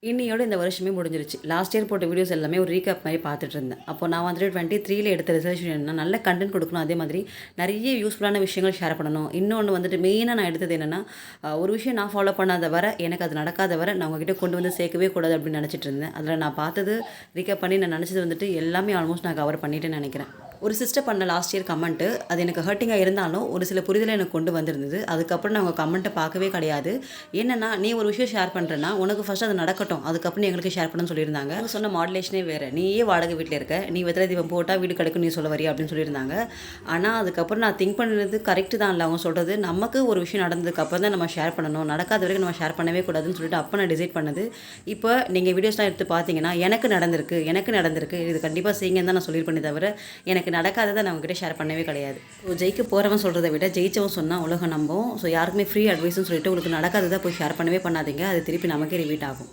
இன்னையோட இந்த வருஷமே முடிஞ்சிருச்சு. லாஸ்ட் இயர் போட்ட வீடியோஸ் எல்லாமே ஒரு ரீகேப் மாரி பார்த்துட்டு இருந்தேன். அப்போ நான் வந்துட்டு 23ல எடுத்த ரெசல்யூஷன் என்னன்னா, நல்ல கன்டென்ட் கொடுக்கணும். அதே மாதிரி நெறைய யூஸ்ஃபுல்லான விஷயங்கள் ஷேர் பண்ணணும். இன்னொன்னு வந்துட்டு மெயினா நான் எடுத்தது என்னன்னா, ஒரு விஷயம் நான் ஃபாலோ பண்ணாத வர, எனக்கு அது நடக்காத வர நான் உங்ககிட்ட கொண்டு வந்து சேர்க்கவே கூடாது அப்படின்னு நெனச்சிட்டு இருந்தேன். அதில நான் பார்த்தது ரீகேப் பண்ணி நான் நெனச்சது வந்துட்டு எல்லாமே ஆல்மோஸ்ட் நான் கவர் பண்ணிட்டேன்னு நெனைக்கிறேன். ஒரு சிஸ்டர் பண்ண லாஸ்ட் இயர் கமெண்ட்டு அது எனக்கு ஹர்ட்டிங்கா இருந்தாலும், ஒரு சில புரிதல எனக்கு கொண்டு வந்திருந்தது. அதுக்கப்புறம் நான் உங்க கமெண்ட்ட பார்க்கவே கிடையாது. என்னன்னா, "நீ ஒரு விஷயம் ஷேர் பண்றேன்னா, உனக்கு ஃபர்ஸ்ட் அது நடக்கட்டும். அதுக்கப்புறம் நீ எங்களுக்கு ஷேர் பண்ணுன்னு" சொல்லியிருந்தாங்க. அவங்க சொன்ன மாடுலேஷனே வேற. "நீயே வாடகை வீட்ல இருக்க. நீ வெத்தல தீபம் போட்டா வீடு கிடைக்கும்னு நீ சொல்ல வரியா?" அப்படின்னு சொல்லியிருந்தாங்க. ஆனா, அதுக்கப்புறம் நான் திங்க் பண்ணது கரெக்ட் தான்ல அவங்க சொல்றது. நமக்கு ஒரு விஷயம் நடந்ததுக்கு அப்புறம் தான் நம்ம ஷேர் பண்ணணும். நடக்காத வரைக்கும் நம்ம ஷேர் பண்ணவே கூடாதுன்னு சொல்லிட்டு அப்ப நான் டிசைட் பண்ணது. இப்ப நீங்க வீடியோஸ்லாம் எடுத்து பார்த்தீங்கன்னா, எனக்கு நடந்திருக்கு, எனக்கு நடந்திருக்கு. இது கண்டிப்பா செய்யுங்கன்னு தான் நான் சொல்லியிருப்பேனே தவிர, எனக்கு நடக்காதத நான் உங்ககிட்ட ஷேர் பண்ணவே கிடையாது. ஸோ ஜெயிக்க போறவன் சொல்றத விட, ஜெயிச்சவன் சொன்னா உலகம் நம்பும். ஸோ யாருக்குமே ஃப்ரீ அட்வைஸ்ன்னு சொல்லிட்டு உங்களுக்கு நடக்காதத போய் ஷேர் பண்ணவே பண்ணாதீங்க. அது திருப்பி நமக்கே ரிப்பீட் ஆகும்.